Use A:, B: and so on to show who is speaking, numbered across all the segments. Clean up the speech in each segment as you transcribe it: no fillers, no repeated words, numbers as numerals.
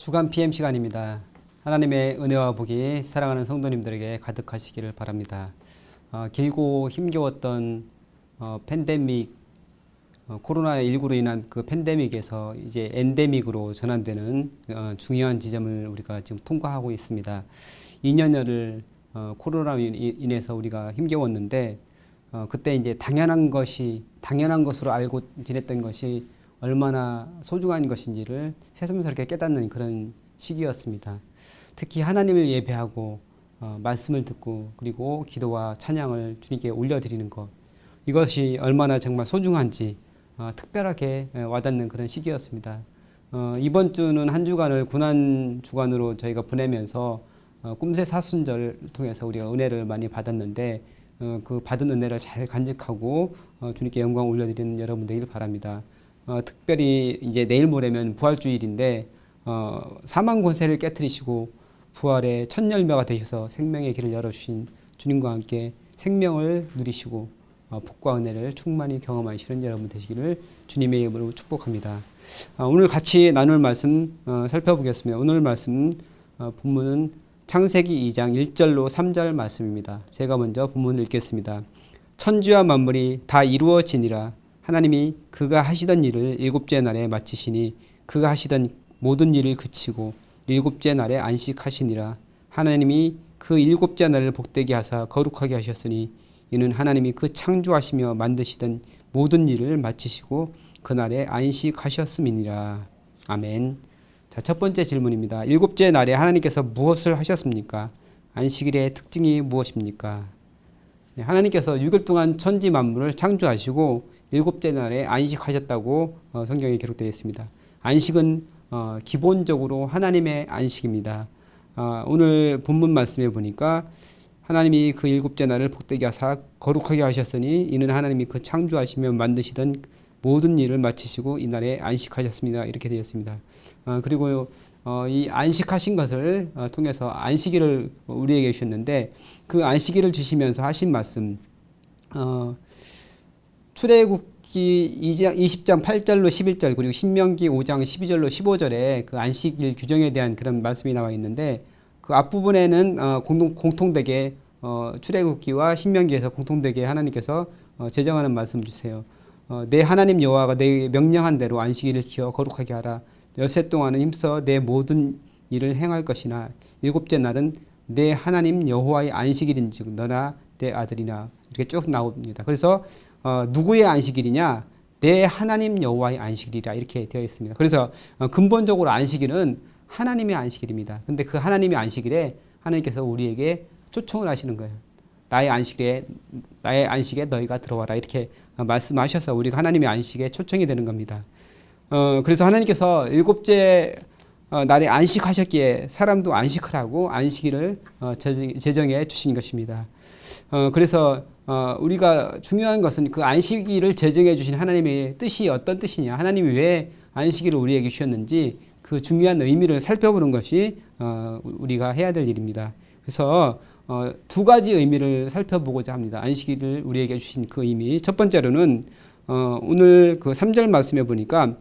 A: 주간 PM 시간입니다. 하나님의 은혜와 복이 사랑하는 성도님들에게 가득하시기를 바랍니다. 길고 힘겨웠던 팬데믹, 코로나19로 인한 그 팬데믹에서 이제 엔데믹으로 전환되는 중요한 지점을 우리가 지금 통과하고 있습니다. 2년여를 코로나로 인해서 우리가 힘겨웠는데 그때 이제 당연한 것으로 알고 지냈던 것이 얼마나 소중한 것인지를 새삼스럽게 깨닫는 그런 시기였습니다. 특히 하나님을 예배하고 말씀을 듣고 그리고 기도와 찬양을 주님께 올려드리는 것, 이것이 얼마나 정말 소중한지 특별하게 와닿는 그런 시기였습니다. 이번 주는 한 주간을 고난 주간으로 저희가 보내면서 꿈새 사순절을 통해서 우리가 은혜를 많이 받았는데 그 받은 은혜를 잘 간직하고 주님께 영광 올려드리는 여러분 되길 바랍니다. 특별히 이제 내일 모레면 부활주일인데 사망 권세를 깨뜨리시고 부활의 첫 열매가 되셔서 생명의 길을 열어주신 주님과 함께 생명을 누리시고 복과 은혜를 충만히 경험하시는 여러분 되시기를 주님의 이름으로 축복합니다. 오늘 같이 나눌 말씀 살펴보겠습니다. 오늘 말씀 본문은 창세기 2장 1절로 3절 말씀입니다. 제가 먼저 본문을 읽겠습니다. 천지와 만물이 다 이루어지니라. 하나님이 그가 하시던 일을 일곱째 날에 마치시니 그가 하시던 모든 일을 그치고 일곱째 날에 안식하시니라. 하나님이 그 일곱째 날을 복되게 하사 거룩하게 하셨으니 이는 하나님이 그 창조하시며 만드시던 모든 일을 마치시고 그날에 안식하셨음이니라. 아멘. 자, 첫 번째 질문입니다. 일곱째 날에 하나님께서 무엇을 하셨습니까? 안식일의 특징이 무엇입니까? 하나님께서 6일 동안 천지 만물을 창조하시고 일곱째 날에 안식하셨다고 성경에 기록되어 있습니다. 안식은 기본적으로 하나님의 안식입니다. 오늘 본문 말씀에 보니까 하나님이 그 일곱째 날을 복되게 하사 거룩하게 하셨으니 이는 하나님이 그 창조하시며 만드시던 모든 일을 마치시고 이날에 안식하셨습니다. 이렇게 되어 있습니다. 그리고 이 안식하신 것을 통해서 안식일을 우리에게 주셨는데 그 안식일을 주시면서 하신 말씀, 출애굽기 20장 8절로 11절 그리고 신명기 5장 12절로 15절에 그 안식일 규정에 대한 그런 말씀이 나와 있는데 그 앞부분에는 공통되게 출애굽기와 신명기에서 공통되게 하나님께서 제정하는 말씀 주세요. 내 하나님 여호와가 내 명령한 대로 안식일을 지켜 거룩하게 하라. 엿새 동안은 힘써 내 모든 일을 행할 것이나 일곱째 날은 내 하나님 여호와의 안식일인즉 너나 내 아들이나 이렇게 쭉 나옵니다. 그래서 누구의 안식일이냐? 내 하나님 여호와의 안식일이라 이렇게 되어 있습니다. 그래서 근본적으로 안식일은 하나님의 안식일입니다. 근데 그 하나님의 안식일에 하나님께서 우리에게 초청을 하시는 거예요. 나의 안식에 너희가 들어와라 이렇게 말씀하셔서 우리가 하나님의 안식에 초청이 되는 겁니다. 그래서 하나님께서 일곱째 날에 안식하셨기에 사람도 안식을 하고 안식일을 제정해 주신 것입니다. 그래서 우리가 중요한 것은 그 안식일을 제정해 주신 하나님의 뜻이 어떤 뜻이냐, 하나님이 왜 안식일을 우리에게 주셨는지 그 중요한 의미를 살펴보는 것이 우리가 해야 될 일입니다. 그래서 두 가지 의미를 살펴보고자 합니다. 안식일을 우리에게 주신 그 의미. 첫 번째로는 오늘 그 3절 말씀에 보니까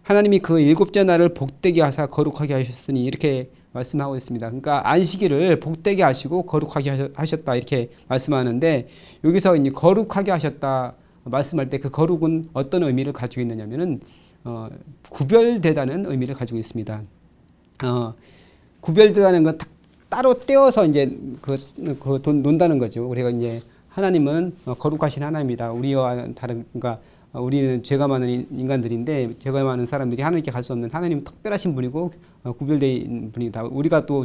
A: 하나님이 그 일곱째 날을 복되게 하사 거룩하게 하셨으니 이렇게 말씀하고 있습니다. 그러니까 안식일을 복되게 하시고 거룩하게 하셨다 이렇게 말씀하는데 여기서 이제 거룩하게 하셨다 말씀할 때 그 거룩은 어떤 의미를 가지고 있느냐면은 구별되다는 의미를 가지고 있습니다. 구별되다는 건 따로 떼어서 이제 논다는 거죠. 우리가 이제 하나님은 거룩하신 하나님이다. 우리와 다른, 그러니까 우리는 죄가 많은 인간들인데 죄가 많은 사람들이 하나님께 갈 수 없는 하나님은 특별하신 분이고 구별된 분이다. 우리가 또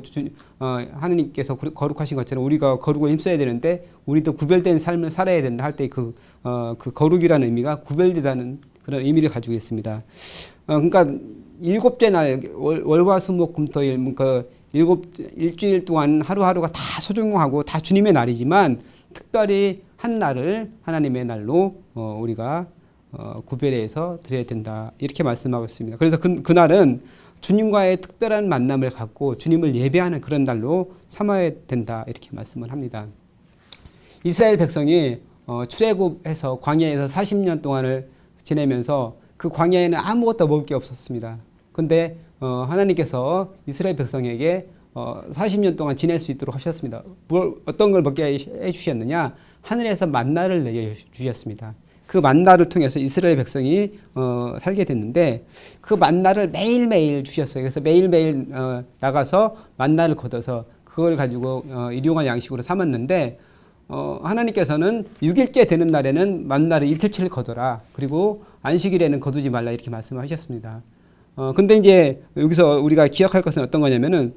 A: 하나님께서 거룩하신 것처럼 우리가 거룩을 힘써야 되는데 우리도 구별된 삶을 살아야 된다 할 때 그 거룩이라는 의미가 구별되다는 그런 의미를 가지고 있습니다. 그러니까 일곱째 날 월화수목금토일 그러니까 일주일 동안 하루하루가 다 소중하고 다 주님의 날이지만 특별히 한 날을 하나님의 날로 우리가 구별해서 드려야 된다 이렇게 말씀하고 있습니다. 그래서 그날은 주님과의 특별한 만남을 갖고 주님을 예배하는 그런 날로 삼아야 된다 이렇게 말씀을 합니다. 이스라엘 백성이 출애굽해서 광야에서 40년 동안을 지내면서 그 광야에는 아무것도 먹을 게 없었습니다. 근데 하나님께서 이스라엘 백성에게 40년 동안 지낼 수 있도록 하셨습니다. 어떤 걸 먹게 해주셨느냐? 하늘에서 만나를 내려주셨습니다. 그 만나를 통해서 이스라엘 백성이 살게 됐는데 그 만나를 매일매일 주셨어요. 그래서 매일매일 나가서 만나를 걷어서 그걸 가지고 일용할 양식으로 삼았는데 하나님께서는 6일째 되는 날에는 만나를 이틀치를 거둬라. 그리고 안식일에는 거두지 말라 이렇게 말씀하셨습니다. 근데 이제 여기서 우리가 기억할 것은 어떤 거냐면은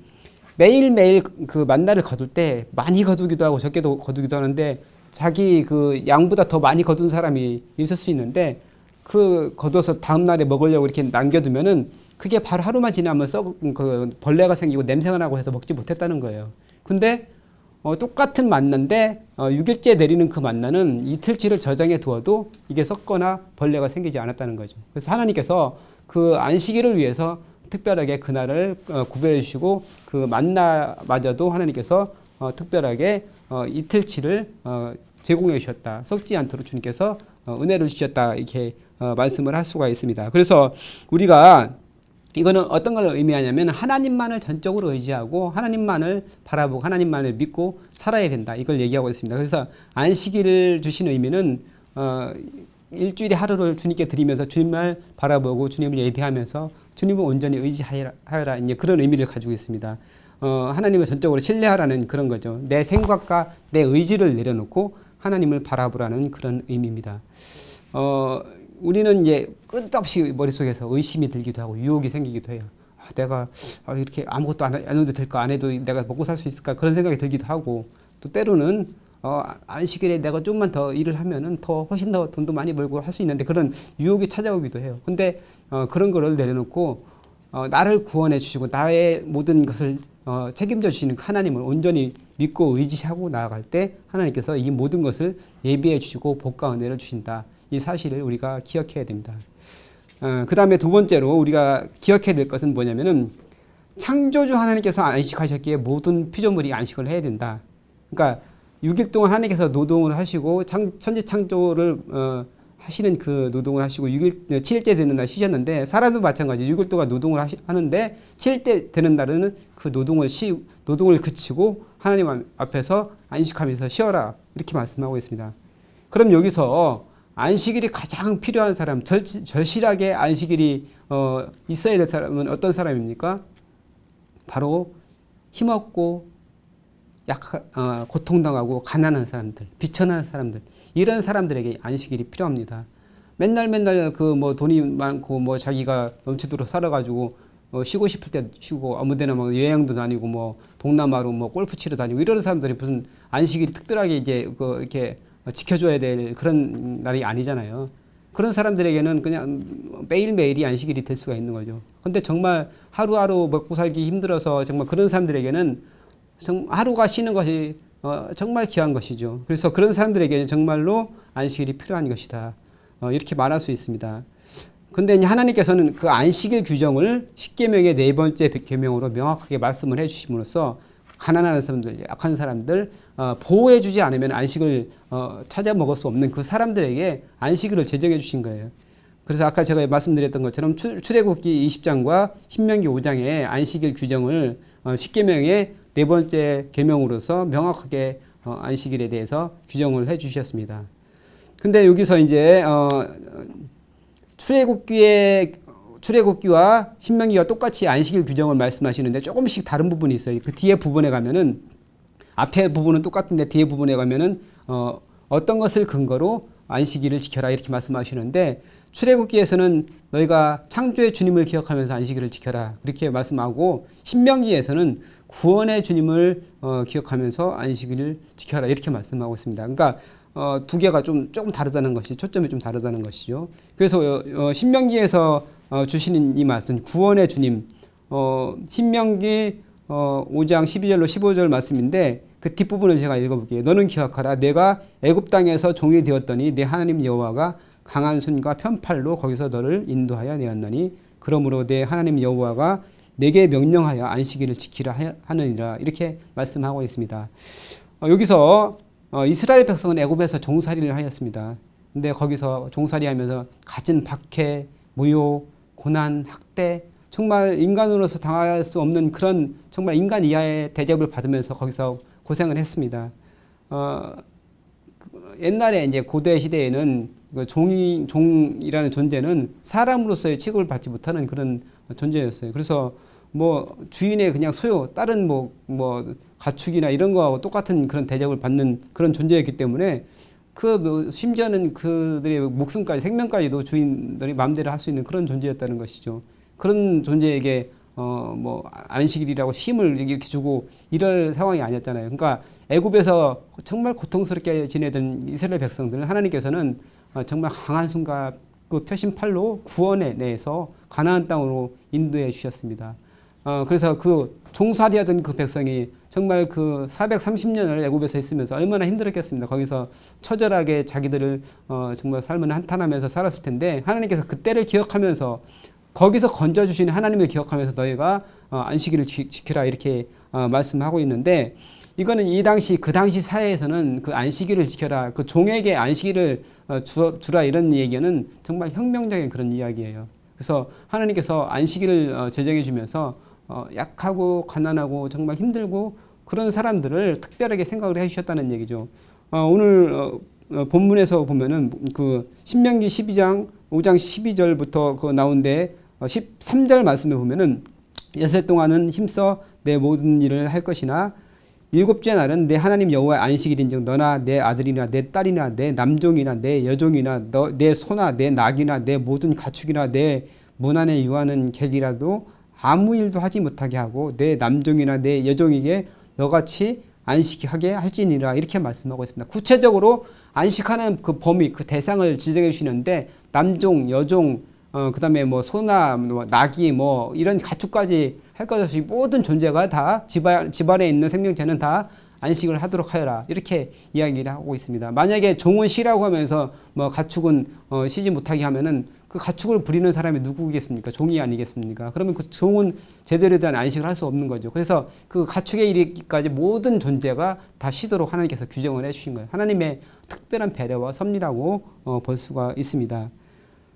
A: 매일매일 그 만나를 거둘 때 많이 거두기도 하고 적게 거두기도 하는데 자기 그 양보다 더 많이 거둔 사람이 있을 수 있는데 그 거둬서 다음 날에 먹으려고 이렇게 남겨두면은 그게 바로 하루만 지나면 그 벌레가 생기고 냄새가 나고 해서 먹지 못했다는 거예요. 근데 똑같은 만나인데 6일째 내리는 그 만나는 이틀치를 저장해 두어도 이게 썩거나 벌레가 생기지 않았다는 거죠. 그래서 하나님께서 그 안식일을 위해서 특별하게 그날을 구별해 주시고 그 만나마저도 하나님께서 특별하게 이틀치를 제공해 주셨다. 썩지 않도록 주님께서 은혜를 주셨다. 이렇게 말씀을 할 수가 있습니다. 그래서 우리가 이거는 어떤 걸 의미하냐면 하나님만을 전적으로 의지하고 하나님만을 바라보고 하나님만을 믿고 살아야 된다. 이걸 얘기하고 있습니다. 그래서 안식일을 주신 의미는 일주일에 하루를 주님께 드리면서 주님을 바라보고 주님을 예배하면서 주님을 온전히 의지하여라. 이제 그런 의미를 가지고 있습니다. 하나님을 전적으로 신뢰하라는 그런 거죠. 내 생각과 내 의지를 내려놓고 하나님을 바라보라는 그런 의미입니다. 우리는 이제 끝없이 머릿속에서 의심이 들기도 하고 유혹이 생기기도 해요. 내가 이렇게 아무것도 안 해도 될까? 안 해도 내가 먹고 살 수 있을까? 그런 생각이 들기도 하고 또 때로는 안식일에 내가 좀만 더 일을 하면은 더 훨씬 더 돈도 많이 벌고 할 수 있는데 그런 유혹이 찾아오기도 해요. 근데 그런 거를 내려놓고 나를 구원해 주시고 나의 모든 것을 책임져 주시는 하나님을 온전히 믿고 의지하고 나아갈 때 하나님께서 이 모든 것을 예비해 주시고 복과 은혜를 주신다. 이 사실을 우리가 기억해야 됩니다. 그 다음에 두 번째로 우리가 기억해야 될 것은 뭐냐면은 창조주 하나님께서 안식하셨기에 모든 피조물이 안식을 해야 된다. 그러니까 6일 동안 하나님께서 노동을 하시고 천지 창조를 하시는 그 노동을 하시고 7일째 되는 날 쉬셨는데 사람도 마찬가지 6일 동안 노동을 하는데 7일째 되는 날은 그 노동을 그치고 하나님 앞에서 안식하면서 쉬어라 이렇게 말씀하고 있습니다. 그럼 여기서 안식일이 가장 필요한 사람, 절실하게 안식일이 있어야 될 사람은 어떤 사람입니까? 바로 힘없고 고통당하고 가난한 사람들, 비천한 사람들, 이런 사람들에게 안식일이 필요합니다. 맨날 그 뭐 돈이 많고 뭐 자기가 넘치도록 살아가지고 쉬고 싶을 때 쉬고 아무데나 뭐 여행도 다니고 뭐 동남아로 뭐 골프 치러 다니고 이런 사람들이 무슨 안식일이 특별하게 이제 이렇게 지켜줘야 될 그런 날이 아니잖아요. 그런 사람들에게는 그냥 매일매일이 안식일이 될 수가 있는 거죠. 근데 정말 하루하루 먹고 살기 힘들어서 정말 그런 사람들에게는 하루가 쉬는 것이 정말 귀한 것이죠. 그래서 그런 사람들에게는 정말로 안식일이 필요한 것이다. 이렇게 말할 수 있습니다. 근데 하나님께서는 그 안식일 규정을 십계명의 네 번째 계명으로 명확하게 말씀을 해주심으로써 가난한 사람들, 약한 사람들 보호해 주지 않으면 안식을 찾아 먹을 수 없는 그 사람들에게 안식일을 제정해 주신 거예요. 그래서 아까 제가 말씀드렸던 것처럼 출애굽기 20장과 신명기 5장의 안식일 규정을 십계명의 네 번째 계명으로서 명확하게 안식일에 대해서 규정을 해 주셨습니다. 근데 여기서 이제 출애굽기와 신명기가 똑같이 안식일 규정을 말씀하시는데 조금씩 다른 부분이 있어요. 그 뒤에 부분에 가면은 앞에 부분은 똑같은데 뒤에 부분에 가면은 어떤 것을 근거로 안식일을 지켜라 이렇게 말씀하시는데 출애굽기에서는 너희가 창조의 주님을 기억하면서 안식일을 지켜라 이렇게 말씀하고 신명기에서는 구원의 주님을 기억하면서 안식일을 지켜라 이렇게 말씀하고 있습니다. 그러니까 두 개가 조금 다르다는 것이 초점이 좀 다르다는 것이죠. 그래서 신명기에서 주시는 이 말씀 구원의 주님 신명기 5장 12절로 15절 말씀인데 그 뒷부분을 제가 읽어볼게요. 너는 기억하라 내가 애굽 땅에서 종이 되었더니 내 하나님 여호와가 강한 손과 편팔로 거기서 너를 인도하여 내었나니 그러므로 내 하나님 여호와가 내게 명령하여 안식일을 지키라 하느니라 이렇게 말씀하고 있습니다. 여기서 이스라엘 백성은 애굽에서 종살이를 하였습니다. 근데 거기서 종살이하면서 갖은 박해, 모욕, 고난, 학대 정말 인간으로서 당할 수 없는 그런 정말 인간 이하의 대접을 받으면서 거기서 고생을 했습니다. 옛날에 이제 고대 시대에는 그 종이라는 존재는 사람으로서의 취급을 받지 못하는 그런 존재였어요. 그래서 뭐 주인의 그냥 소유, 다른 뭐 가축이나 이런 거하고 똑같은 그런 대접을 받는 그런 존재였기 때문에 심지어는 그들의 목숨까지, 생명까지도 주인들이 마음대로 할 수 있는 그런 존재였다는 것이죠. 그런 존재에게 뭐 안식일이라고 쉼을 이렇게 주고 이럴 상황이 아니었잖아요. 그러니까 애굽에서 정말 고통스럽게 지내던 이스라엘 백성들을 하나님께서는 정말 강한 손과 그 표심팔로 구원에 내서 가나안 땅으로 인도해 주셨습니다. 그래서 그 종살이하던 그 백성이 정말 그 430년을 애굽에서 있으면서 얼마나 힘들었겠습니다. 거기서 처절하게 자기들을 정말 삶을 한탄하면서 살았을 텐데 하나님께서 그때를 기억하면서 거기서 건져주신 하나님을 기억하면서 너희가 안식일을 지키라 이렇게 말씀하고 있는데 이거는 그 당시 사회에서는 그 안식일을 지켜라, 그 종에게 안식일을 주라 이런 얘기는 정말 혁명적인 그런 이야기예요. 그래서 하나님께서 안식일을 제정해 주면서 약하고 가난하고 정말 힘들고 그런 사람들을 특별하게 생각을 해 주셨다는 얘기죠. 오늘 본문에서 보면은 그 신명기 12장 5장 12절부터 그 나온데 13절 말씀에 보면은 여섯 동안은 힘써 내 모든 일을 할 것이나 일곱째 날은 내 하나님 여호와의 안식일인즉 너나 내 아들이나 내 딸이나 내 남종이나 내 여종이나 내 소나 내 낙이나 내 모든 가축이나 내 문 안에 유하는 객이라도 아무 일도 하지 못하게 하고 내 남종이나 내 여종에게 너같이 안식하게 할지니라 이렇게 말씀하고 있습니다. 구체적으로 안식하는 그 범위, 그 대상을 지정해 주시는데 남종, 여종, 그다음에 뭐 소나 뭐 낙이 뭐 이런 가축까지 할 것 없이 모든 존재가 다 집안에 있는 생명체는 다 안식을 하도록 하여라 이렇게 이야기를 하고 있습니다. 만약에 종은 쉬라고 하면서 뭐 가축은 쉬지 못하게 하면은 그 가축을 부리는 사람이 누구겠습니까? 종이 아니겠습니까? 그러면 그 종은 제대로 된 안식을 할 수 없는 거죠. 그래서 그 가축에 이르기까지 모든 존재가 다 쉬도록 하나님께서 규정을 해주신 거예요. 하나님의 특별한 배려와 섭리라고 볼 수가 있습니다.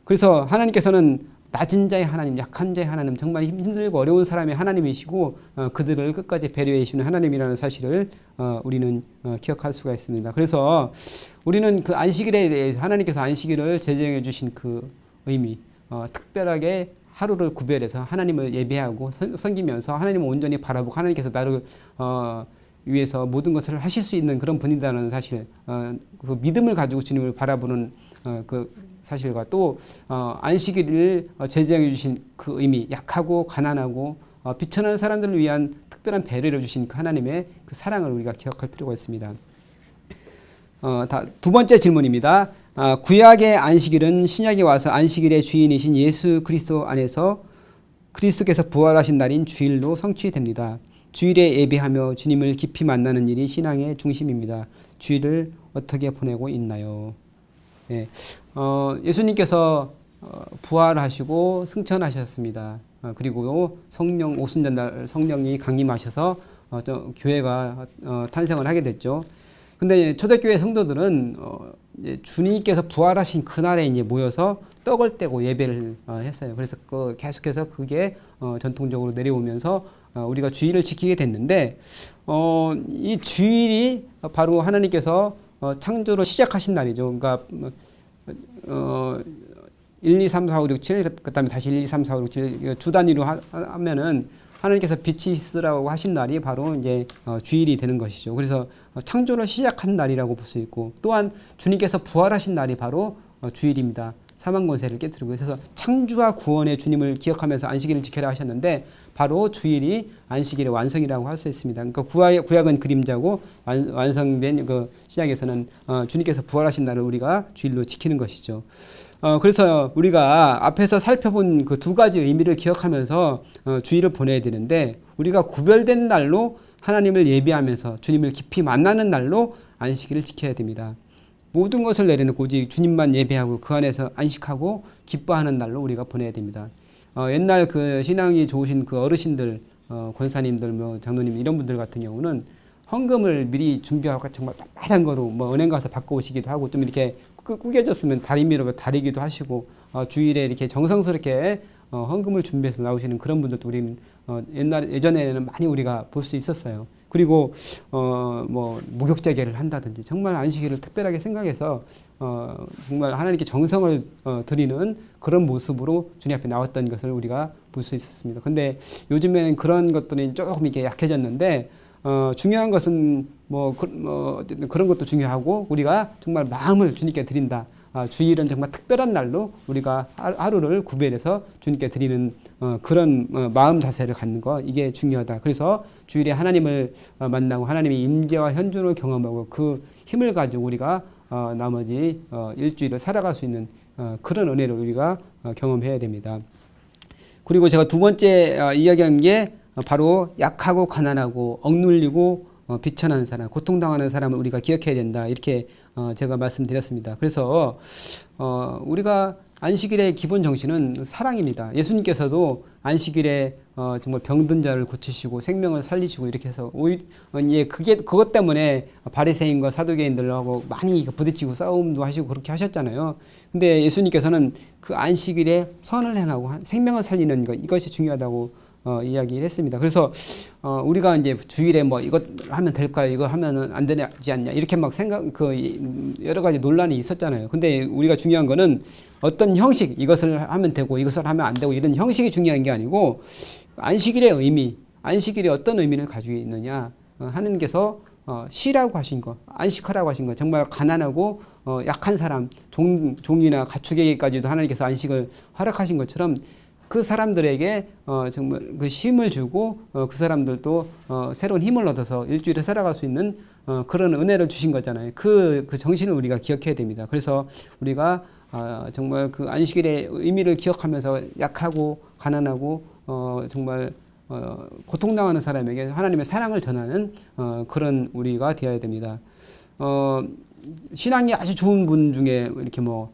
A: 그래서 하나님께서는 낮은 자의 하나님, 약한 자의 하나님, 정말 힘들고 어려운 사람의 하나님이시고 그들을 끝까지 배려해 주시는 하나님이라는 사실을 우리는 기억할 수가 있습니다. 그래서 우리는 그 안식일에 대해서 하나님께서 안식일을 제정해 주신 그 의미, 특별하게 하루를 구별해서 하나님을 예배하고 섬기면서 하나님을 온전히 바라보고 하나님께서 나를 위해서 모든 것을 하실 수 있는 그런 분이라는 사실, 그 믿음을 가지고 주님을 바라보는 그 사실과 또 안식일을 제정해 주신 그 의미, 약하고 가난하고 비천한 사람들을 위한 특별한 배려를 주신 그 하나님의 그 사랑을 우리가 기억할 필요가 있습니다. 두 번째 질문입니다. 구약의 안식일은 신약에 와서 안식일의 주인이신 예수 그리스도 안에서 그리스도께서 부활하신 날인 주일로 성취됩니다. 주일에 예배하며 주님을 깊이 만나는 일이 신앙의 중심입니다. 주일을 어떻게 보내고 있나요? 네. 예수님께서 부활하시고 승천하셨습니다. 그리고 성령 오순절날 성령이 강림하셔서 교회가 탄생을 하게 됐죠. 근데 초대교회 성도들은 주님께서 부활하신 그날에 이제 모여서 떡을 떼고 예배를 했어요. 그래서 계속해서 그게 전통적으로 내려오면서 우리가 주일을 지키게 됐는데 이 주일이 바로 하나님께서 창조로 시작하신 날이죠. 그러니까 1, 2, 3, 4, 5, 6, 7 그다음에 다시 1, 2, 3, 4, 5, 6, 7 주 단위로 하면은 하나님께서 빛이 있으라고 하신 날이 바로 이제 주일이 되는 것이죠. 그래서 창조를 시작한 날이라고 볼 수 있고 또한 주님께서 부활하신 날이 바로 주일입니다. 사망 권세를 깨뜨리고 그래서 창조와 구원의 주님을 기억하면서 안식일을 지켜라 하셨는데 바로 주일이 안식일의 완성이라고 할 수 있습니다. 그러니까 구약은 그림자고 완성된 그 신약에서는 주님께서 부활하신 날을 우리가 주일로 지키는 것이죠. 그래서 우리가 앞에서 살펴본 그 두 가지 의미를 기억하면서 주일을 보내야 되는데 우리가 구별된 날로 하나님을 예배하면서 주님을 깊이 만나는 날로 안식일을 지켜야 됩니다. 모든 것을 내려놓고 오직 주님만 예배하고 그 안에서 안식하고 기뻐하는 날로 우리가 보내야 됩니다. 옛날 그 신앙이 좋으신 그 어르신들, 권사님들, 뭐 장로님 이런 분들 같은 경우는 헌금을 미리 준비하고 정말 빠른 거로 뭐 은행 가서 받고 오시기도 하고 좀 이렇게 구겨졌으면 다리미로 다리기도 하시고 주일에 이렇게 정성스럽게 헌금을 준비해서 나오시는 그런 분들도 우리는 예전에는 많이 우리가 볼 수 있었어요. 그리고 뭐 목욕제계를 한다든지 정말 안식일을 특별하게 생각해서 정말 하나님께 정성을 드리는 그런 모습으로 주님 앞에 나왔던 것을 우리가 볼 수 있었습니다. 근데 요즘에는 그런 것들이 조금 이렇게 약해졌는데 중요한 것은 어쨌든 그런 것도 중요하고 우리가 정말 마음을 주님께 드린다. 주일은 정말 특별한 날로 우리가 하루를 구별해서 주님께 드리는 그런 마음 자세를 갖는 거, 이게 중요하다. 그래서 주일에 하나님을 만나고 하나님의 임재와 현존을 경험하고 그 힘을 가지고 우리가 나머지 일주일을 살아갈 수 있는 그런 은혜를 우리가 경험해야 됩니다. 그리고 제가 두 번째 이야기한 게 바로 약하고 가난하고 억눌리고 비천한 사람, 고통당하는 사람을 우리가 기억해야 된다. 이렇게 제가 말씀드렸습니다. 그래서 우리가 안식일의 기본 정신은 사랑입니다. 예수님께서도 안식일에 정말 병든 자를 고치시고 생명을 살리시고 이렇게 해서 그것 때문에 바리새인과 사두개인들하고 많이 부딪히고 싸움도 하시고 그렇게 하셨잖아요. 근데 예수님께서는 그 안식일에 선을 행하고 생명을 살리는 것, 이것이 중요하다고 이야기를 했습니다. 그래서 우리가 이제 주일에 뭐 이것 하면 될까요? 이거 하면은 안 되지 않냐? 이렇게 막 여러 가지 논란이 있었잖아요. 근데 우리가 중요한 거는 어떤 형식, 이것을 하면 되고 이것을 하면 안 되고 이런 형식이 중요한 게 아니고 안식일의 의미, 안식일이 어떤 의미를 가지고 있느냐? 하나님께서 쉬라고 하신 거, 안식하라고 하신 거, 정말 가난하고 약한 사람, 종이나 가축에게까지도 하나님께서 안식을 허락하신 것처럼 그 사람들에게 정말 그 힘을 주고 그 사람들도 새로운 힘을 얻어서 일주일에 살아갈 수 있는 그런 은혜를 주신 거잖아요. 그 정신을 우리가 기억해야 됩니다. 그래서 우리가 정말 그 안식일의 의미를 기억하면서 약하고 가난하고 정말 고통당하는 사람에게 하나님의 사랑을 전하는 그런 우리가 되어야 됩니다. 신앙이 아주 좋은 분 중에 이렇게 뭐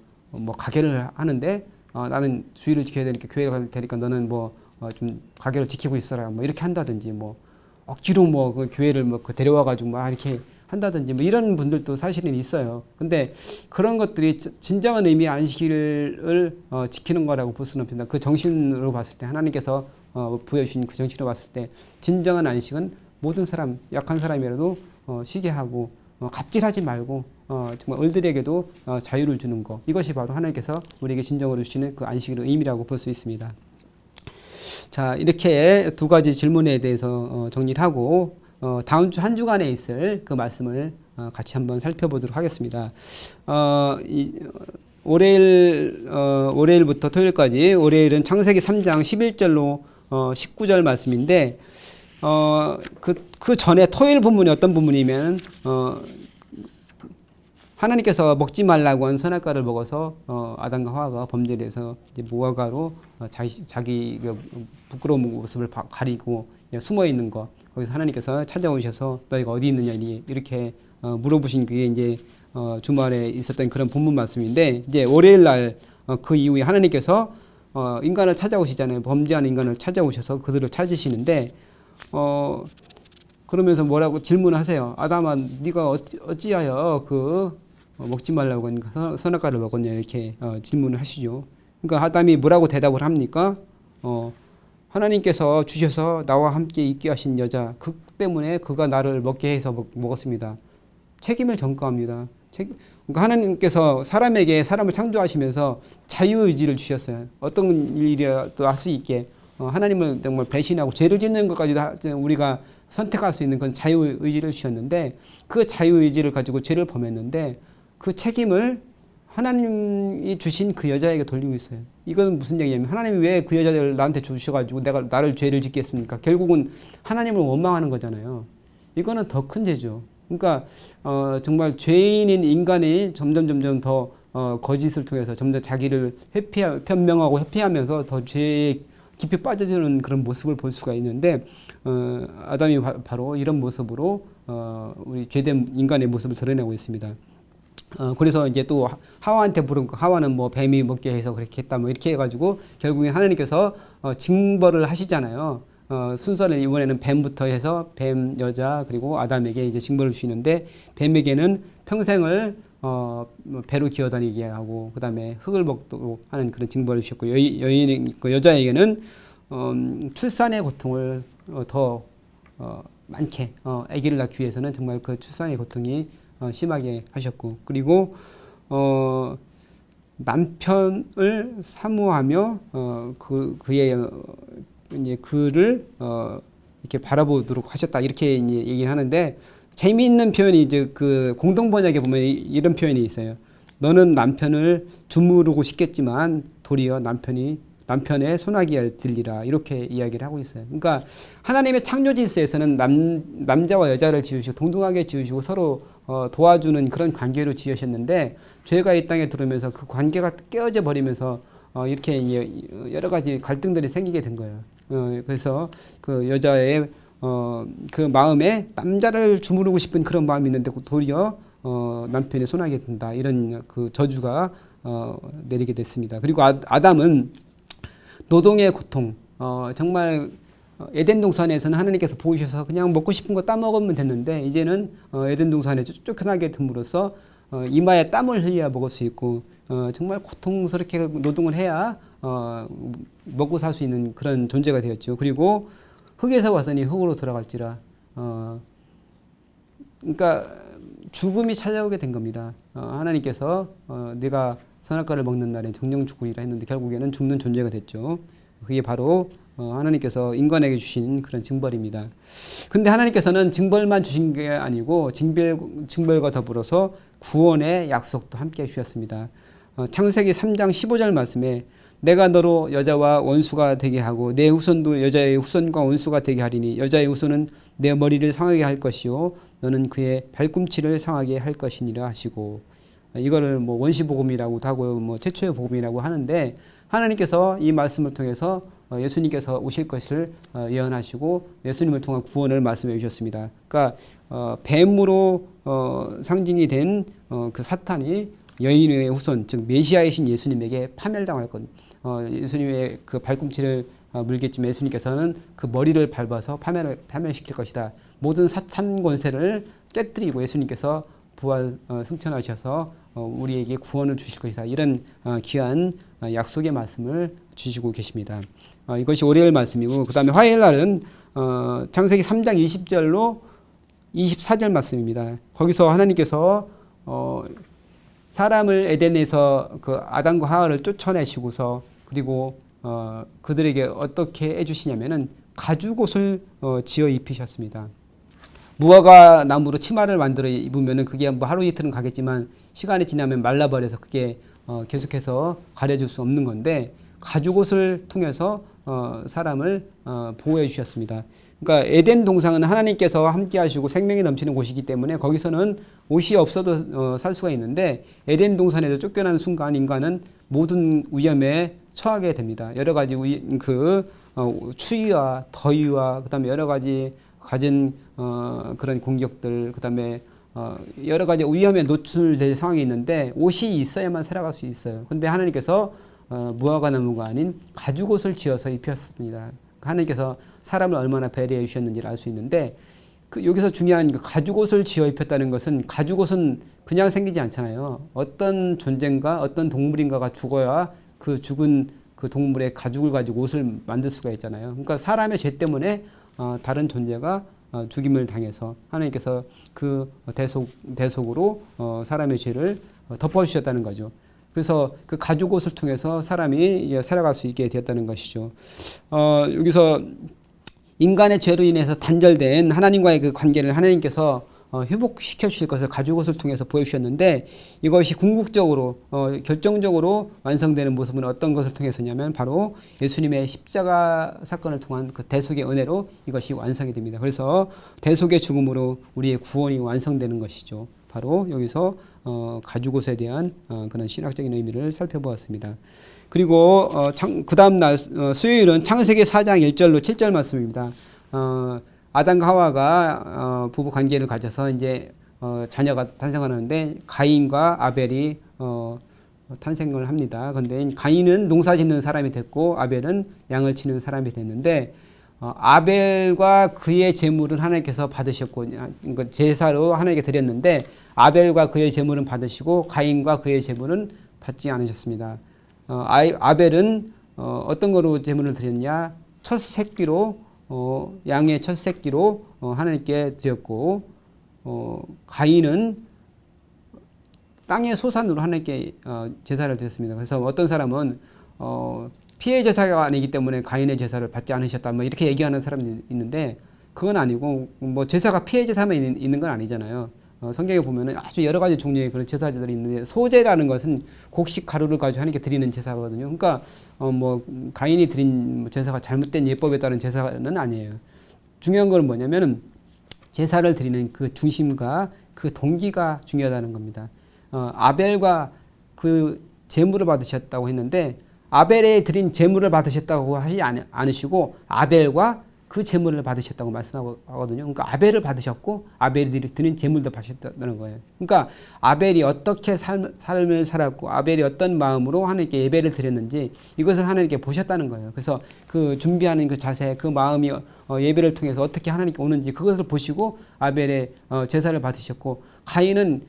A: 가게를 하는데 나는 주의를 지켜야 되니까 교회를 갈 테니까 너는 좀 가게를 지키고 있어라 뭐 이렇게 한다든지 억지로 그 교회를 데려와 가지고 이렇게 한다든지 이런 분들도 사실은 있어요. 근데 그런 것들이 진정한 의미의 안식일을 지키는 거라고 볼 수는 없습니다. 그 정신으로 봤을 때 하나님께서 부여주신 그 정신으로 봤을 때 진정한 안식은 모든 사람, 약한 사람이라도 쉬게 하고 갑질하지 말고 정말 을들에게도 자유를 주는 것, 이것이 바로 하나님께서 우리에게 진정으로 주시는 그 안식일의 의미라고 볼 수 있습니다. 자, 이렇게 두 가지 질문에 대해서 정리를 하고 다음 주 한 주간에 있을 그 말씀을 같이 한번 살펴보도록 하겠습니다. 월요일부터 토요일까지, 월요일은 창세기 3장 11절로 19절 말씀인데 그 전에 토요일 본문이 어떤 본문이면 하나님께서 먹지 말라고 한 선악과를 먹어서 아담과 하와가 범죄를 해서 이제 무화과로 자기 부끄러운 모습을 가리고 숨어 있는 거, 거기서 하나님께서 찾아오셔서 너희가 어디 있느냐 이렇게 물어보신 그게 이제 주말에 있었던 그런 본문 말씀인데, 이제 월요일 날 그 이후에 하나님께서 인간을 찾아오시잖아요. 범죄하는 인간을 찾아오셔서 그들을 찾으시는데 그러면서 뭐라고 질문하세요. 아담아, 네가 어찌하여 먹지 말라고 하니까 선악과를 먹었냐 이렇게 질문을 하시죠. 그러니까 아담이 뭐라고 대답을 합니까? 하나님께서 주셔서 나와 함께 있게 하신 여자, 그 때문에 그가 나를 먹게 해서 먹었습니다. 책임을 전가합니다. 그러니까 하나님께서 사람을 창조하시면서 자유의지를 주셨어요. 어떤 일이라도 할 수 있게 하나님을 정말 배신하고 죄를 짓는 것까지도 우리가 선택할 수 있는 그런 자유의지를 주셨는데, 그 자유의지를 가지고 죄를 범했는데 그 책임을 하나님이 주신 그 여자에게 돌리고 있어요. 이건 무슨 얘기냐면, 하나님이 왜 그 여자를 나한테 주셔가지고 나를 죄를 짓게 했습니까? 결국은 하나님을 원망하는 거잖아요. 이거는 더 큰 죄죠. 그러니까 정말 죄인인 인간이 점점 더 거짓을 통해서 점점 자기를 변명하고 회피하면서 더 죄에 깊이 빠져드는 그런 모습을 볼 수가 있는데, 아담이 바로 이런 모습으로 우리 죄된 인간의 모습을 드러내고 있습니다. 그래서 이제 또 하와한테 물은 거, 하와는 뱀이 먹게 해서 그렇게 했다 이렇게 해가지고 결국에 하나님께서 징벌을 하시잖아요. 순서를 이번에는 뱀부터 해서 뱀 여자 그리고 아담에게 이제 징벌을 주시는데, 뱀에게는 평생을 뭐 배로 기어다니게 하고 그다음에 흙을 먹도록 하는 그런 징벌을 주셨고 여인 그 여자에게는 출산의 고통을 더 많게 아기를 낳기 위해서는 정말 그 출산의 고통이 심하게 하셨고 그리고 남편을 사모하며 그의 이제 그를 이렇게 바라보도록 하셨다 이렇게 이제 얘기를 하는데 재미있는 표현이 이제 그 공동 번역에 보면 이런 표현이 있어요. 너는 남편을 주무르고 싶겠지만 도리어 남편의 손아귀에 들리라 이렇게 이야기를 하고 있어요. 그러니까 하나님의 창조 질서에서는 남자와 여자를 지으시고 동등하게 지으시고 서로 도와주는 그런 관계로 지으셨는데 죄가 이 땅에 들어오면서 그 관계가 깨어져 버리면서 이렇게 여러 가지 갈등들이 생기게 된 거예요. 그래서 그 여자의 그 마음에 남자를 주무르고 싶은 그런 마음이 있는데 도리어 남편의 손아귀에 든다 이런 그 저주가 내리게 됐습니다. 그리고 아담은 노동의 고통, 정말 에덴 동산에서는 하나님께서 보이셔서 그냥 먹고 싶은 거 따먹으면 됐는데 이제는 에덴 동산에 쫓겨나게 됨으로써 이마에 땀을 흘려야 먹을 수 있고 정말 고통스럽게 노동을 해야 먹고 살 수 있는 그런 존재가 되었죠. 그리고 흙에서 왔으니 흙으로 돌아갈지라. 그러니까 죽음이 찾아오게 된 겁니다. 하나님께서 네가 선악과를 먹는 날에 정령 죽으리라 했는데 결국에는 죽는 존재가 됐죠. 그게 바로 하나님께서 인간에게 주신 그런 징벌입니다. 근데 하나님께서는 징벌만 주신 게 아니고 징벌과 더불어서 구원의 약속도 함께 주셨습니다. 창세기 3장 15절 말씀에 내가 너로 여자와 원수가 되게 하고 내 후손도 여자의 후손과 원수가 되게 하리니 여자의 후손은 내 머리를 상하게 할 것이요 너는 그의 발꿈치를 상하게 할 것이니라 하시고 이거를 뭐 원시복음이라고도 하고 뭐 최초의 복음이라고 하는데 하나님께서 이 말씀을 통해서 예수님께서 오실 것을 예언하시고 예수님을 통한 구원을 말씀해 주셨습니다. 그러니까 뱀으로 상징이 된 그 사탄이 여인의 후손 즉 메시아이신 예수님에게 파멸당할 것. 예수님의 그 발꿈치를 물겠지만 예수님께서는 그 머리를 밟아서 파멸시킬 것이다. 모든 사탄 권세를 깨뜨리고 예수님께서 부활 승천하셔서 우리에게 구원을 주실 것이다. 이런 귀한 약속의 말씀을 주시고 계십니다. 이것이 월요일 말씀이고 그 다음에 화요일 날은 창세기 3장 20절로 24절 말씀입니다. 거기서 하나님께서 사람을 에덴에서 그 아담과 하와를 쫓아내시고서 그리고 그들에게 어떻게 해주시냐면은 가죽옷을 지어 입히셨습니다. 무화과 나무로 치마를 만들어 입으면은 그게 뭐 하루 이틀은 가겠지만 시간이 지나면 말라버려서 그게 계속해서 가려줄 수 없는 건데 가죽옷을 통해서 사람을 보호해 주셨습니다. 그러니까 에덴 동산은 하나님께서 함께 하시고 생명이 넘치는 곳이기 때문에 거기서는 옷이 없어도 살 수가 있는데 에덴 동산에서 쫓겨난 순간 인간은 모든 위험에 처하게 됩니다. 여러 가지 추위와 더위와 그다음에 여러 가지 가진 그런 공격들 그다음에 여러 가지 위험에 노출될 상황이 있는데 옷이 있어야만 살아갈 수 있어요. 근데 하나님께서 무화과 나무가 아닌 가죽옷을 지어서 입혔습니다. 하나님께서 사람을 얼마나 배려해 주셨는지를 알 수 있는데 여기서 중요한 가죽옷을 지어 입혔다는 것은 가죽옷은 그냥 생기지 않잖아요. 어떤 존재인가 어떤 동물인가가 죽어야 그 죽은 그 동물의 가죽을 가지고 옷을 만들 수가 있잖아요. 그러니까 사람의 죄 때문에 다른 존재가 죽임을 당해서 하나님께서 그 대속으로 사람의 죄를 덮어주셨다는 거죠. 그래서 그 가죽옷을 통해서 사람이 살아갈 수 있게 되었다는 것이죠. 여기서 인간의 죄로 인해서 단절된 하나님과의 그 관계를 하나님께서 회복시켜 주실 것을 가죽옷을 통해서 보여주셨는데 이것이 궁극적으로 결정적으로 완성되는 모습은 어떤 것을 통해서냐면 바로 예수님의 십자가 사건을 통한 그 대속의 은혜로 이것이 완성이 됩니다. 그래서 대속의 죽음으로 우리의 구원이 완성되는 것이죠. 바로 여기서 가죽옷에 대한 그런 신학적인 의미를 살펴보았습니다. 그리고 그 다음 날 수요일은 창세기 4장 1절로 7절 말씀입니다. 아담과 하와가 부부 관계를 가져서 이제 자녀가 탄생하는데 가인과 아벨이 탄생을 합니다. 그런데 가인은 농사 짓는 사람이 됐고 아벨은 양을 치는 사람이 됐는데 아벨과 그의 제물은 하나님께서 받으셨고, 그러니까 제사로 하나님께 드렸는데 아벨과 그의 제물은 받으시고 가인과 그의 제물은 받지 않으셨습니다. 아벨은 어떤 거로 제물을 드렸냐? 첫 새끼로 양의 첫 새끼로 하나님께 드렸고, 가인은 땅의 소산으로 하나님께 제사를 드렸습니다. 그래서 어떤 사람은 피해 제사가 아니기 때문에 가인의 제사를 받지 않으셨다, 뭐 이렇게 얘기하는 사람이 있는데, 그건 아니고, 뭐 제사가 피해 제사만 있는 건 아니잖아요. 성경에 보면은 아주 여러 가지 종류의 그런 제사들이 있는데, 소제라는 것은 곡식 가루를 가지고 하나님께 드리는 제사거든요. 그러니까 뭐 가인이 드린 제사가 잘못된 예법에 따른 제사는 아니에요. 중요한 건 뭐냐면은 제사를 드리는 그 중심과 그 동기가 중요하다는 겁니다. 아벨과 그 제물을 받으셨다고 했는데, 아벨에 드린 제물을 받으셨다고 하지 않으시고 아벨과 그 제물을 받으셨다고 말씀하거든요. 그러니까 아벨을 받으셨고 아벨이 드린 제물도 받으셨다는 거예요. 그러니까 아벨이 어떻게 삶을 살았고 아벨이 어떤 마음으로 하나님께 예배를 드렸는지 이것을 하나님께 보셨다는 거예요. 그래서 그 준비하는 그 자세, 그 마음이 예배를 통해서 어떻게 하나님께 오는지 그것을 보시고 아벨의 제사를 받으셨고, 가인은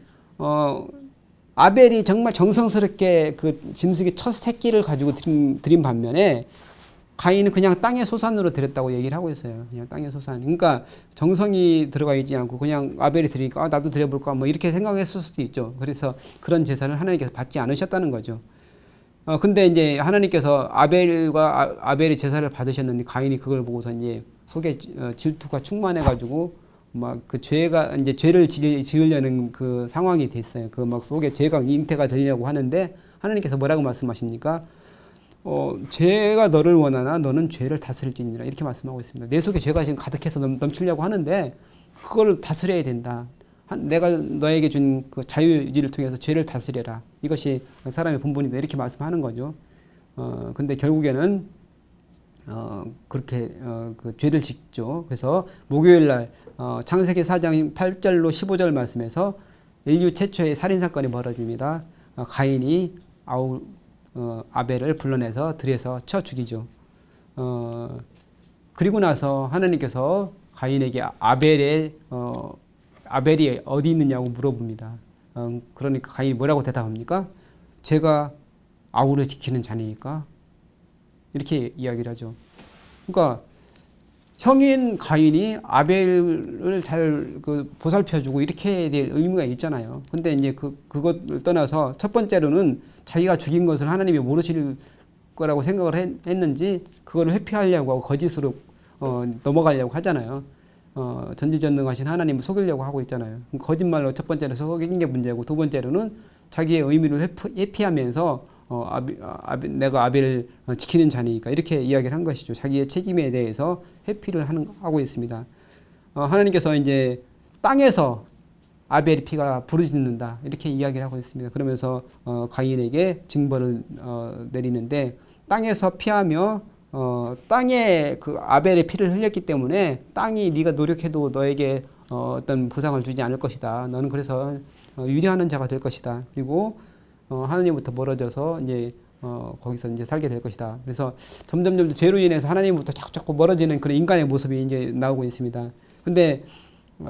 A: 아벨이 정말 정성스럽게 그 짐승의 첫 새끼를 가지고 드린 반면에 가인은 그냥 땅의 소산으로 드렸다고 얘기를 하고 있어요. 그냥 땅의 소산. 그러니까 정성이 들어가 있지 않고 그냥 아벨이 드리니까 나도 드려볼까 뭐 이렇게 생각했을 수도 있죠. 그래서 그런 제사를 하나님께서 받지 않으셨다는 거죠. 근데 이제 하나님께서 아벨의 제사를 받으셨는데 가인이 그걸 보고서 이제 속에 질투가 충만해가지고 막 그 죄가 이제 죄를 지으려는 그 상황이 됐어요. 그 막 속에 죄가 잉태가 되려고 하는데 하나님께서 뭐라고 말씀하십니까? 죄가 너를 원하나 너는 죄를 다스릴지니라, 이렇게 말씀하고 있습니다. 내 속에 죄가 지금 가득해서 넘치려고 하는데 그걸 다스려야 된다. 내가 너에게 준 그 자유의지를 통해서 죄를 다스려라. 이것이 사람의 본분이다. 이렇게 말씀하는 거죠. 근데 결국에는 그렇게 그 죄를 짓죠. 그래서 목요일 날 창세기 4장 8절로 15절 말씀에서 인류 최초의 살인 사건이 벌어집니다. 가인이 아벨을 불러내서 들여서 쳐 죽이죠. 그리고 나서 하나님께서 가인에게 아벨이 어디 있느냐고 물어봅니다. 그러니까 가인이 뭐라고 대답합니까? 제가 아우를 지키는 자니까, 이렇게 이야기를 하죠. 그러니까 형인 가인이 아벨을 잘 보살펴주고 이렇게 해야 될 의무가 있잖아요. 근데 이제 그것을 떠나서 첫 번째로는 자기가 죽인 것을 하나님이 모르실 거라고 생각을 했는지 그거를 회피하려고 하고 거짓으로 넘어가려고 하잖아요. 전지전능하신 하나님을 속이려고 하고 있잖아요. 거짓말로 첫 번째로 속인 게 문제고, 두 번째로는 자기의 의미를 회피하면서 내가 아벨을 지키는 자니까 이렇게 이야기를 한 것이죠. 자기의 책임에 대해서 회피를 하고 있습니다. 하나님께서 이제 땅에서 아벨의 피가 부르짖는다, 이렇게 이야기를 하고 있습니다. 그러면서 가인에게 징벌을 내리는데, 땅에서 피하며 땅에 그 아벨의 피를 흘렸기 때문에 땅이 네가 노력해도 너에게 어떤 보상을 주지 않을 것이다. 너는 그래서 유리하는 자가 될 것이다. 그리고 하나님부터 멀어져서 이제 거기서 이제 살게 될 것이다. 그래서 점점 죄로 인해서 하나님부터 자꾸 멀어지는 그런 인간의 모습이 이제 나오고 있습니다. 근데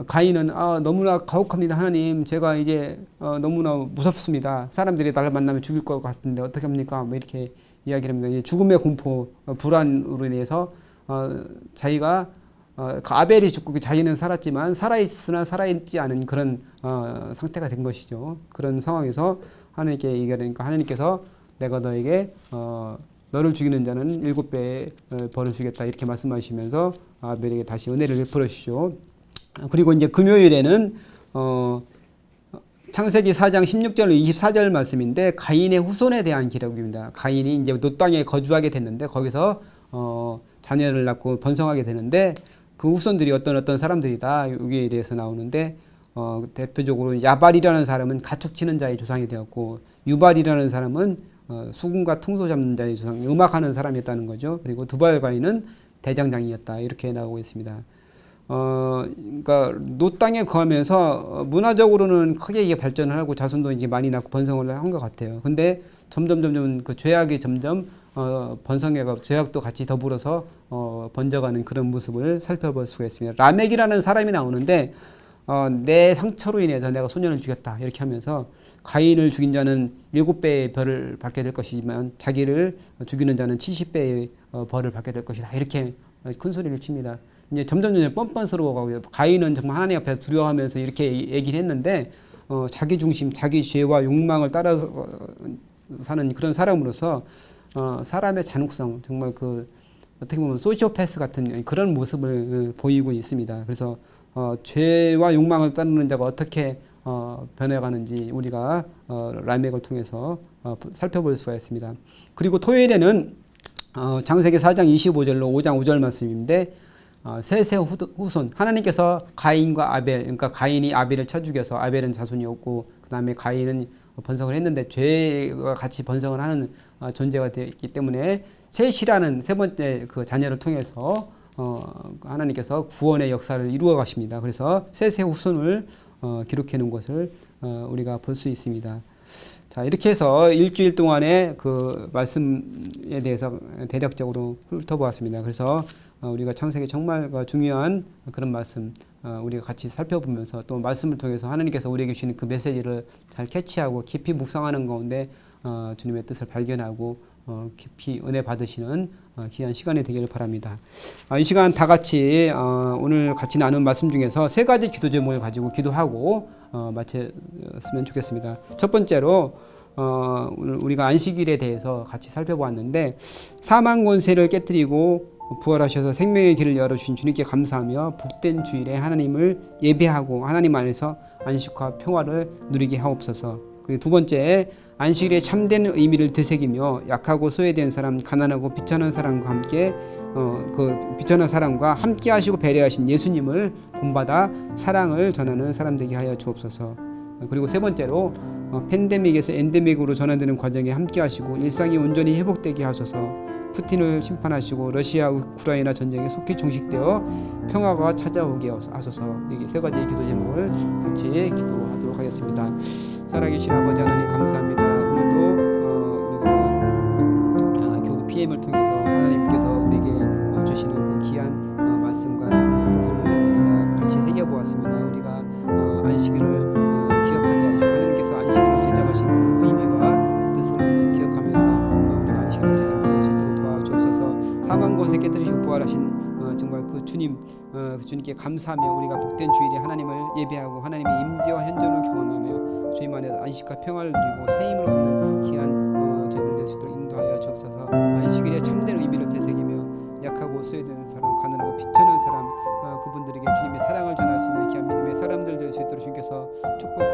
A: 가인은 너무나 가혹합니다. 하나님, 제가 이제 너무나 무섭습니다. 사람들이 나를 만나면 죽일 것 같은데 어떻게 합니까? 뭐 이렇게 이야기를 합니다. 죽음의 공포, 불안으로 인해서 자기가 아벨이 죽고 자기는 살았지만 살아있으나 살아있지 않은 그런 상태가 된 것이죠. 그런 상황에서 하나님께 얘기하니까 하나님께서 내가 너에게 너를 죽이는 자는 7배의 벌을 주겠다, 이렇게 말씀하시면서 아벨에게 다시 은혜를 베풀어 주시죠. 그리고 이제 금요일에는 창세기 4장 16절로 24절 말씀인데 가인의 후손에 대한 기록입니다. 가인이 이제 노 땅에 거주하게 됐는데 거기서 자녀를 낳고 번성하게 되는데 그 후손들이 어떤 사람들이다, 여기에 대해서 나오는데 대표적으로 야발이라는 사람은 가축 치는 자의 조상이 되었고, 유발이라는 사람은 수금과 퉁소 잡는 자의 조상, 음악하는 사람이었다는 거죠. 그리고 두발가인은 대장장이었다, 이렇게 나오고 있습니다. 그러니까 노 땅에 거하면서 문화적으로는 크게 이게 발전을 하고 자손도 이제 많이 낳고 번성을 한 것 같아요. 근데 점점 그 죄악이 점점 번성해가 죄악도 같이 더불어서 번져가는 그런 모습을 살펴볼 수가 있습니다. 라멕이라는 사람이 나오는데 내 상처로 인해서 내가 소년을 죽였다 이렇게 하면서 가인을 죽인 자는 7배의 벌을 받게 될 것이지만 자기를 죽이는 자는 70배의 벌을 받게 될 것이다 이렇게 큰 소리를 칩니다. 이제 점점 뻔뻔스러워가고요. 가인은 정말 하나님 앞에서 두려워하면서 이렇게 얘기를 했는데 자기 중심, 자기 죄와 욕망을 따라서 사는 그런 사람으로서 사람의 잔혹성, 정말 그 어떻게 보면 소시오패스 같은 그런 모습을 보이고 있습니다. 그래서 죄와 욕망을 따르는 자가 어떻게 변해가는지 우리가 라멕을 통해서 살펴볼 수가 있습니다. 그리고 토요일에는 창세기 4장 25절로 5장 5절 말씀인데 셋의 후손 하나님께서 가인과 아벨 그러니까 가인이 아벨을 쳐 죽여서 아벨은 자손이 없고 그 다음에 가인은 번성을 했는데 죄가 같이 번성을 하는 존재가 되었기 때문에 셋이라는 세 번째 그 자녀를 통해서 하나님께서 구원의 역사를 이루어 가십니다. 그래서 셋의 후손을 기록해 놓은 것을 우리가 볼 수 있습니다. 자, 이렇게 해서 일주일 동안의 그 말씀에 대해서 대략적으로 훑어보았습니다. 그래서 우리가 창세기 정말 중요한 그런 말씀 우리가 같이 살펴보면서 또 말씀을 통해서 하나님께서 우리에게 주시는 그 메시지를 잘 캐치하고 깊이 묵상하는 가운데 주님의 뜻을 발견하고 깊이 은혜 받으시는 귀한 시간이 되기를 바랍니다. 이 시간 다 같이 오늘 같이 나눈 말씀 중에서 세 가지 기도 제목을 가지고 기도하고 마쳤으면 좋겠습니다. 첫 번째로 오늘 우리가 안식일에 대해서 같이 살펴보았는데 사망 권세를 깨뜨리고 부활하셔서 생명의 길을 열어주신 주님께 감사하며 복된 주일에 하나님을 예배하고 하나님 안에서 안식과 평화를 누리게 하옵소서. 그리고 두 번째 안식일의 참된 의미를 되새기며 약하고 소외된 사람, 가난하고 비천한 사람과 함께 그 비천한 사람과 함께 하시고 배려하신 예수님을 본받아 사랑을 전하는 사람 되게 하여 주옵소서. 그리고 세 번째로 팬데믹에서 엔데믹으로 전환되는 과정에 함께 하시고 일상이 온전히 회복되게 하소서. 푸틴을 심판하시고 러시아 우크라이나 전쟁에 속히 종식되어 평화가 찾아오게 하소서. 여기 세 가지 기도 제목을 같이 기도하도록 하겠습니다. 살아계신 아버지 하나님 감사합니다. 오늘도 우리가 교구 PM을 통해서 하나님께서 우리에게 주시는 그 귀한 말씀과 그 뜻을 우리가 같이 새겨보았습니다. 우리가 안식일을 기억하게 하시고 하나님께서 안식일을 제정하신 그 의미와 그 뜻을 기억하면서 우리가 안식일을 잘 보낼 수 있도록 도와주옵소서. 사망 권세 깨뜨리시고 부활하신 정말 그 주님 그 주님께 감사하며 우리가 복된 주일에 하나님을 예배하고 하나님의 임재와 현존을 경험하며 주님 안에 안식과 평화를 누리고 새 힘을 얻는 귀한 저희들 될 수 있도록 인도하여 주옵소서. 안식일에 참된 의미를 되새기며 약하고 소외된 사람, 가난하고 비천한 사람 그분들에게 주님의 사랑을 전할 수 있는 귀한 믿음의 사람들 될 수 있도록 주님께서 축복과